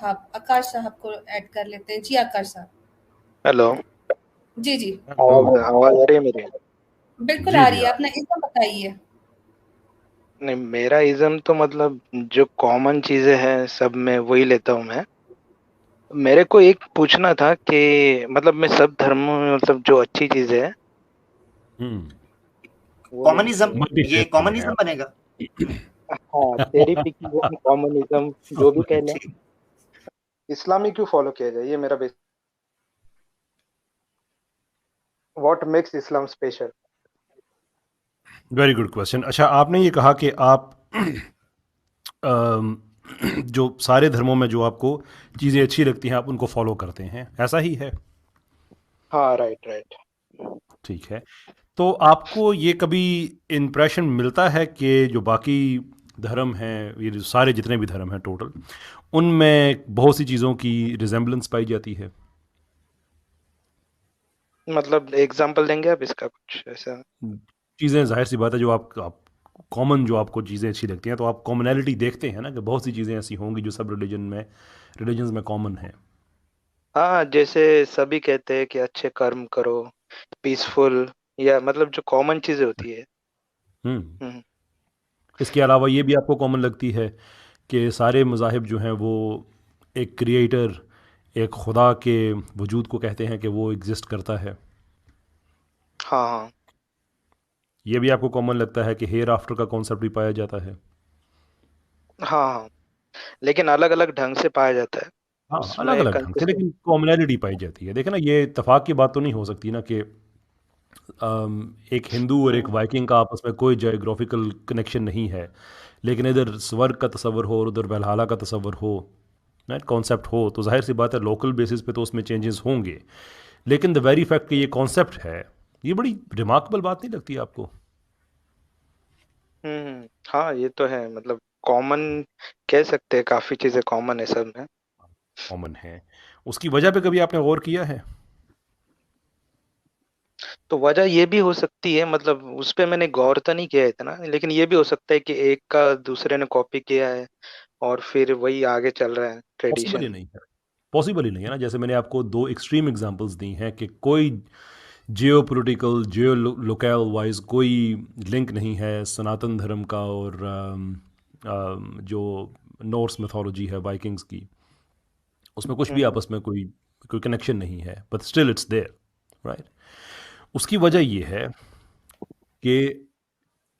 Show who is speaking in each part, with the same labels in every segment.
Speaker 1: ہاں آکاش صاحب کو ایڈ کر لیتے ہیں. جی آکاش صاحب.
Speaker 2: ہیلو،
Speaker 1: جی جی
Speaker 2: آواز آ رہی ہے میری؟
Speaker 1: بالکل
Speaker 3: جی
Speaker 1: آ
Speaker 3: جی
Speaker 1: رہی ہے. اپنا اسم بتائیے.
Speaker 2: نہیں، میرا ازم تو مطلب جو کامن چیزیں ہیں سب میں وہی لیتا ہوں میں. میرے کو ایک پوچھنا تھا کہ مطلب میں سب دھرموں میں مطلب جو اچھی چیزیں ہیں وہ لے لیتا
Speaker 4: کامنزم،
Speaker 2: ہوں.
Speaker 3: ملٹی
Speaker 4: یہ
Speaker 3: فیتھفل ہیں
Speaker 4: کامنزم بنے گا.
Speaker 2: ہاں، تیری پکیزم، کامنزم، جو بھی کہہ لیں.
Speaker 4: ٹھیک.
Speaker 2: اسلامی کیوں فالو کیا جائے، یہ میرا بیس. What makes Islam special?
Speaker 3: Very good question. اچھا، آپ نے یہ کہا کہ آپ جو سارے دھرموں میں جو آپ کو چیزیں اچھی لگتی ہیں آپ ان کو فالو کرتے ہیں، ایسا ہی ہے؟
Speaker 2: ہاں، رائٹ رائٹ.
Speaker 3: ٹھیک ہے. تو آپ کو یہ کبھی امپریشن ملتا ہے کہ جو باقی دھرم ہیں، یہ جو سارے جتنے بھی دھرم ہیں ٹوٹل، ان میں بہت سی چیزوں کی ریزمبلنس پائی جاتی ہے؟
Speaker 2: مطلب ایگزامپل دیں گے آپ اس کا کچھ ایسا؟
Speaker 3: چیزیں ظاہر سی بات ہے جو آپ کامن جو آپ کو چیزیں اچھی لگتی ہیں تو آپ کامنالٹی دیکھتے ہیں نا کہ بہت سی چیزیں ایسی ہوں گی جو سب ریلیجنز میں کامن ہیں.
Speaker 2: ہاں، جیسے سبھی کہتے ہیں کہ اچھے کرم کرو، پیسفل، یا مطلب جو کامن چیزیں ہوتی ہے. ہم،
Speaker 3: اس کے علاوہ یہ بھی آپ کو کامن لگتی ہے کہ سارے مذاہب جو ہیں وہ ایک کریٹر، ایک خدا کے وجود کو کہتے ہیں کہ وہ ایگزسٹ کرتا ہے.
Speaker 2: ہاں ہاں
Speaker 3: یہ بھی آپ کو کامن لگتا ہے کہ ہیئر آفٹر کا کانسیپٹ بھی پایا جاتا ہے.
Speaker 2: ہاں ہاں، لیکن الگ الگ ڈھنگ سے پایا جاتا ہے
Speaker 3: ہاں،
Speaker 2: اس
Speaker 3: الگ
Speaker 2: میں
Speaker 3: الگ ڈھنگ سے،
Speaker 2: کنسسٹنٹ.
Speaker 3: لیکن کامنالٹی پائی جاتی ہے. دیکھیں نا، یہ اتفاق کی بات تو نہیں ہو سکتی نا کہ ایک ہندو اور ایک وائکنگ کا آپس میں کوئی جیوگرافیکل کنیکشن نہیں ہے، لیکن ادھر سورگ کا تصور ہو اور ادھر ویلہالہ کا تصور ہو، کانسیپٹ ہو، تو ظاہر سی بات ہے لوکل بیسس پہ تو اس میں چینجز ہوں گے. لیکن دا ویری فیکٹ کہ یہ کانسیپٹ ہے، یہ بڑی ریمارکبل بات نہیں لگتی آپ کو؟
Speaker 2: ہاں، یہ تو ہے. مطلب کامن کہہ سکتے ہیں، کافی چیزیں کامن ہے سب میں.
Speaker 3: کامن ہے. اس کی وجہ پہ کبھی آپ نے غور کیا ہے؟
Speaker 2: تو وجہ یہ بھی ہو سکتی ہے، مطلب اس پہ میں نے غور تو نہیں کیا اتنا، لیکن یہ بھی ہو سکتا ہے کہ ایک کا دوسرے نے کاپی کیا ہے اور پھر وہی آگے چل رہا ہے
Speaker 3: پاسبل ہی
Speaker 2: ٹریڈیشن.
Speaker 3: نہیں ہے. پاسبل ہی نہیں ہے نا. جیسے میں نے آپ کو دو ایکسٹریم ایگزامپلس دی ہیں کہ کوئی geo political, geo locale wise کوئی لنک نہیں ہے سناتن دھرم کا اور جو نورس میتھولوجی ہے وائکنگز کی، اس میں کچھ بھی آپس میں کوئی کنیکشن نہیں ہے، but still it's there, right. اس کی وجہ یہ ہے کہ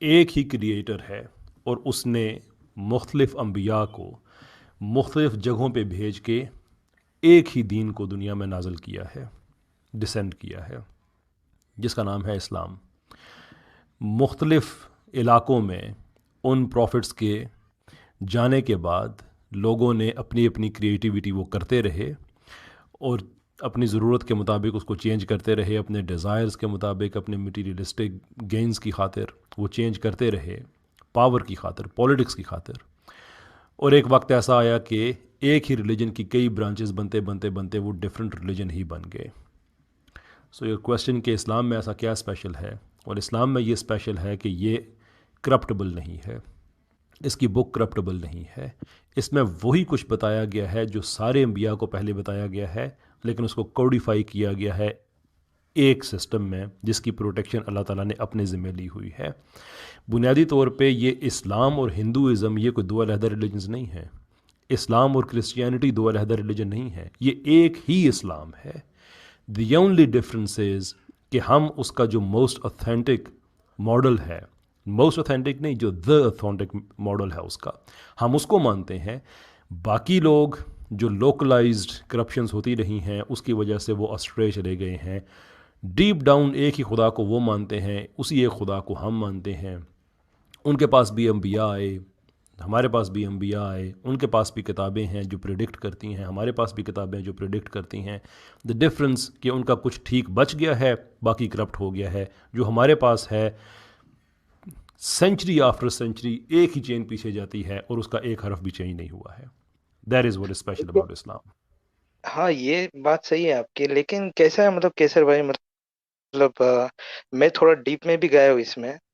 Speaker 3: ایک ہی کریٹر ہے اور اس نے مختلف انبیاء کو مختلف جگہوں پہ بھیج کے ایک ہی دین کو دنیا میں نازل کیا ہے، ڈسینڈ کیا ہے، جس کا نام ہے اسلام. مختلف علاقوں میں ان پروفٹس کے جانے کے بعد لوگوں نے اپنی اپنی کریٹیوٹی وہ کرتے رہے اور اپنی ضرورت کے مطابق اس کو چینج کرتے رہے، اپنے ڈیزائرز کے مطابق، اپنے مٹیریلسٹک گینز کی خاطر وہ چینج کرتے رہے، پاور کی خاطر، پولیٹکس کی خاطر. اور ایک وقت ایسا آیا کہ ایک ہی ریلیجن کی کئی برانچز بنتے بنتے بنتے وہ ڈفرینٹ ریلیجن ہی بن گئے. سو یہ کویسچن کہ اسلام میں ایسا کیا اسپیشل ہے، اور اسلام میں یہ اسپیشل ہے کہ یہ کرپٹبل نہیں ہے، اس کی بک کرپٹبل نہیں ہے. اس میں وہی کچھ بتایا گیا ہے جو سارے انبیاء کو پہلے بتایا گیا ہے، لیکن اس کو کوڈیفائی کیا گیا ہے ایک سسٹم میں جس کی پروٹیکشن اللہ تعالیٰ نے اپنے ذمہ لی ہوئی ہے. بنیادی طور پہ یہ اسلام اور ہندوازم یہ کوئی دو علیحدہ ریلیجنز نہیں ہیں. اسلام اور کرسچینٹی دو علیحدہ ریلیجن نہیں ہے، یہ ایک ہی اسلام ہے. دی اونلی ڈفرینس از کہ ہم اس کا جو موسٹ اوتھینٹک ماڈل ہے، موسٹ اوتھینٹک نہیں، جو دا اوتھینٹک ماڈل ہے اس کا، ہم اس کو مانتے ہیں. باقی لوگ جو لوکلائزڈ کرپشنز ہوتی رہی ہیں اس کی وجہ سے وہ اسٹرے چلے گئے ہیں. ڈیپ ڈاؤن ایک ہی خدا کو وہ مانتے ہیں، اسی ایک خدا کو ہم مانتے ہیں. ان کے پاس بھی انبیاء آئے، ہمارے پاس بھی انبیاء آئے، ان کے پاس بھی کتابیں ہیں جو پریڈکٹ کرتی ہیں، ہمارے پاس بھی کتابیں جو پریڈکٹ کرتی ہیں. دا ڈفرنس کہ ان کا کچھ ٹھیک بچ گیا ہے، باقی کرپٹ ہو گیا ہے. جو ہمارے پاس ہے سینچری آفٹر سینچری ایک ہی چین پیچھے جاتی ہے اور اس کا ایک حرف بھی چینج نہیں ہوا ہے. That is what is special about Islam.
Speaker 2: ہاں، یہ بات صحیح ہے آپ کی، لیکن کیسا ہے مطلب کیسر بھائی، مطلب میں تھوڑا ڈیپ میں بھی گیا ہوں اس میں.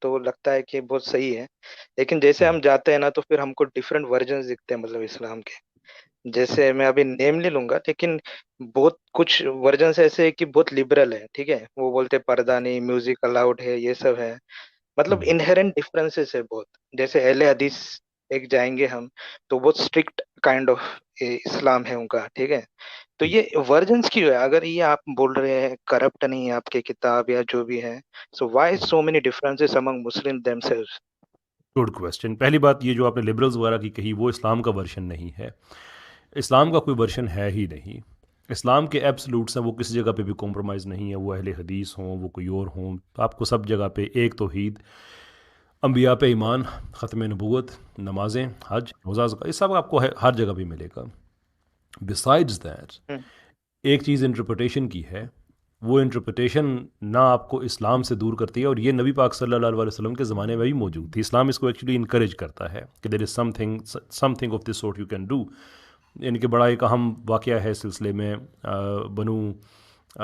Speaker 2: تو لگتا ہے کہ بہت صحیح ہے، لیکن جیسے ہم جاتے ہیں نا تو پھر ہم کو ڈفرینٹ ورژنز دکھتے ہیں مطلب اسلام کے. جیسے میں ابھی نیم نہیں لوں گا، لیکن بہت کچھ ورژنس ایسے ہیں کہ بہت لبرل ہے، ٹھیک ہے، وہ بولتے پردہ نہیں، میوزک الاؤڈ ہے، یہ سب ہے. مطلب انہرنٹ ڈفرینسز ہے بہت. جیسے اہل حدیث ایک جائیں گے ہم تو بہت اسٹرکٹ کائنڈ آف اسلام ہے ان کا، ٹھیک ہے. تو یہ ورژنس کیوں ہے؟ اگر یہ آپ بول رہے ہیں کرپٹ نہیں ہے آپ کی کتاب یا جو بھی ہے، so why so many differences Umang Muslim them selves?
Speaker 3: Good question. پہلی بات یہ جو آپ نے لبرلز وغیرہ کی کہی وہ اسلام کا ورشن نہیں ہے. اسلام کا کوئی ورشن ہے ہی نہیں. اسلام کے ایبسلوٹس ہیں، وہ کسی جگہ پہ بھی کمپرومائز نہیں ہے، وہ اہل حدیث ہوں وہ کوئی اور ہوں. آپ کو سب جگہ پہ ایک توحید، انبیاء پہ ایمان، ختم نبوت، نمازیں، حج، روزہ، زکوٰۃ، یہ سب آپ کو ہر جگہ پہ ملے گا. بسائڈز دیٹ ایک چیز انٹرپریٹیشن کی ہے. وہ انٹرپریٹیشن نہ آپ کو اسلام سے دور کرتی ہے، اور یہ نبی پاک صلی اللہ علیہ وسلم کے زمانے میں بھی موجود تھی. اسلام اس کو ایکچولی انکریج کرتا ہے کہ there is something of this sort you can do. یعنی کہ بڑا ایک اہم واقعہ ہے اس سلسلے میں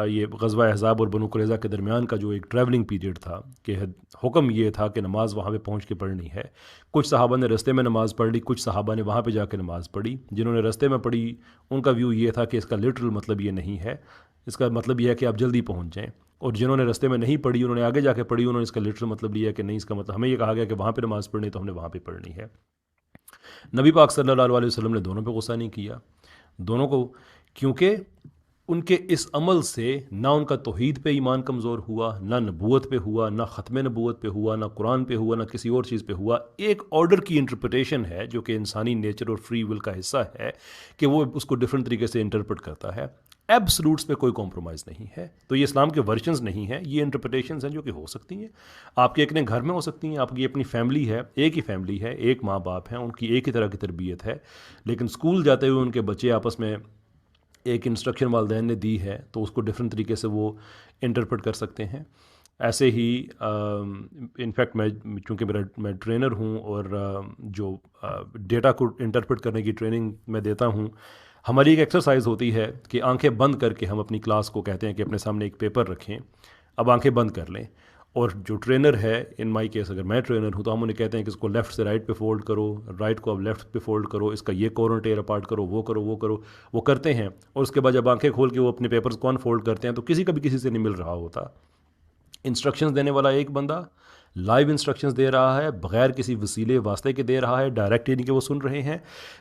Speaker 3: یہ غزوہ احزاب اور بنو قریظہ کے درمیان کا جو ایک ٹریولنگ پیریڈ تھا، کہ حکم یہ تھا کہ نماز وہاں پہ پہنچ کے پڑھنی ہے. کچھ صحابہ نے رستے میں نماز پڑھ لی، کچھ صحابہ نے وہاں پہ جا کے نماز پڑھی. جنہوں نے رستے میں پڑھی ان کا ویو یہ تھا کہ اس کا لٹرل مطلب یہ نہیں ہے، اس کا مطلب یہ ہے کہ آپ جلدی پہنچ جائیں. اور جنہوں نے رستے میں نہیں پڑھی انہوں نے آگے جا کے پڑھی، انہوں نے اس کا لٹرل مطلب لیا کہ نہیں، اس کا مطلب ہمیں یہ کہا گیا کہ وہاں پہ نماز پڑھنی تو ہم نے وہاں پہ پڑھنی ہے. نبی پاک صلی اللہ علیہ وسلم نے دونوں پہ غصہ نہیں کیا، دونوں کو، کیونکہ ان کے اس عمل سے نہ ان کا توحید پہ ایمان کمزور ہوا، نہ نبوت پہ ہوا، نہ ختم نبوت پہ ہوا، نہ قرآن پہ ہوا، نہ کسی اور چیز پہ ہوا. ایک آرڈر کی انٹرپریٹیشن ہے جو کہ انسانی نیچر اور فری ول کا حصہ ہے کہ وہ اس کو ڈفرینٹ طریقے سے انٹرپریٹ کرتا ہے. ایبسلوٹس پہ کوئی کمپرومائز نہیں ہے. تو یہ اسلام کے ورژنز نہیں ہیں، یہ انٹرپریٹیشنز ہیں جو کہ ہو سکتی ہیں. آپ کے اپنے گھر میں ہو سکتی ہیں، آپ کی اپنی فیملی ہے، ایک ہی فیملی ہے، ایک ماں باپ ہیں، ان کی ایک ہی طرح کی تربیت ہے، لیکن اسکول جاتے ہوئے ان کے بچے آپس میں ایک انسٹرکشن والدین نے دی ہے تو اس کو ڈفرینٹ طریقے سے وہ انٹرپریٹ کر سکتے ہیں. ایسے ہی انفیکٹ چونکہ میں ٹرینر ہوں اور جو ڈیٹا کو انٹرپریٹ کرنے کی ٹریننگ میں دیتا ہوں، ہماری ایک ایکسرسائز ہوتی ہے کہ آنکھیں بند کر کے ہم اپنی کلاس کو کہتے ہیں کہ اپنے سامنے ایک پیپر رکھیں، اب آنکھیں بند کر لیں، اور جو ٹرینر ہے، ان مائی کیس اگر میں ٹرینر ہوں تو ہم انہیں کہتے ہیں کہ اس کو لیفٹ سے رائٹ پہ فولڈ کرو، رائٹ کو اب لیفٹ پہ فولڈ کرو، اس کا یہ کارنر ٹیئر اپارٹ کرو، وہ کرو وہ کرو، وہ کرتے ہیں. اور اس کے بعد جب آنکھیں کھول کے وہ اپنے پیپرز کو انفولڈ کرتے ہیں تو کسی کا بھی کسی سے نہیں مل رہا ہوتا. انسٹرکشنز دینے والا ایک بندہ لائیو انسٹرکشنز دے رہا ہے، بغیر کسی وسیلے واسطے کے دے رہا ہے، ڈائریکٹ یعنی کہ وہ سن رہے ہیں،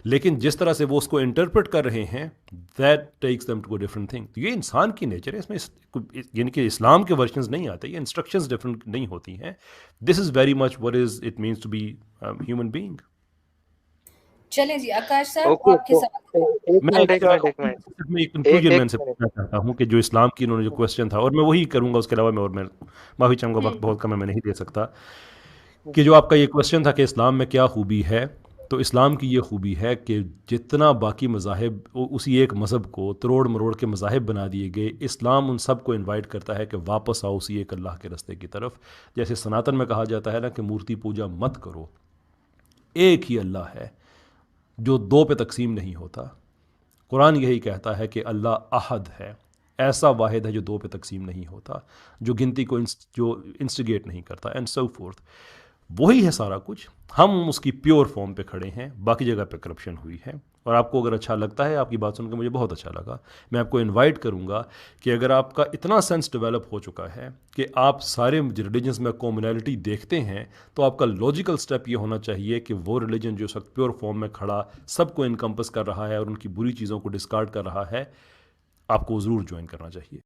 Speaker 3: لیکن جس طرح سے وہ اس کو انٹرپریٹ کر رہے ہیں that takes them to different thing. یہ انسان کی نیچر ہے، اس میں یعنی کہ اسلام کے ورژنز نہیں آتے، یہ انسٹرکشنز ڈفرنٹ نہیں ہوتی ہیں. This is very much what is it means to be human being.
Speaker 1: چلیں جی آکاش صاحب
Speaker 2: اوکے،
Speaker 1: آپ کے ساتھ
Speaker 3: میں
Speaker 2: ایک
Speaker 3: کنکلوژن میں
Speaker 2: ایک
Speaker 3: ان سے پوچھنا چاہتا ہوں کہ جو اسلام کی انہوں نے جو کویسچن تھا، اور میں وہی کروں گا، اس کے علاوہ میں معافی چاہوں گا، وقت بہت کم ہے، میں نہیں دے سکتا، کہ جو آپ کا یہ کویسچن تھا کہ اسلام میں کیا خوبی ہے، تو اسلام کی یہ خوبی ہے کہ جتنا باقی مذاہب اسی ایک مذہب کو تروڑ مروڑ کے مذاہب بنا دیے گئے، اسلام ان سب کو انوائٹ کرتا ہے کہ واپس آؤ اسی ایک اللہ کے راستے کی طرف. جیسے سناتن میں کہا جاتا ہے نا کہ مورتی پوجا مت کرو، ایک ہی اللہ ہے جو دو پہ تقسیم نہیں ہوتا. قرآن یہی کہتا ہے کہ اللہ احد ہے، ایسا واحد ہے جو دو پہ تقسیم نہیں ہوتا، جو گنتی کو جو انسٹیگیٹ نہیں کرتا، اینڈ سو فورتھ. وہی ہے سارا کچھ. ہم اس کی پیور فارم پہ کھڑے ہیں، باقی جگہ پہ کرپشن ہوئی ہے. اور آپ کو اگر اچھا لگتا ہے، آپ کی بات سن کے مجھے بہت اچھا لگا، میں آپ کو انوائٹ کروں گا کہ اگر آپ کا اتنا سینس ڈیولپ ہو چکا ہے کہ آپ سارے ریلیجنز میں کامنالٹی دیکھتے ہیں، تو آپ کا لاجیکل سٹیپ یہ ہونا چاہیے کہ وہ ریلیجن جو اس وقت پیور فارم میں کھڑا سب کو انکمپس کر رہا ہے اور ان کی بری چیزوں کو ڈسکارڈ کر رہا ہے، آپ کو ضرور جوائن کرنا چاہیے.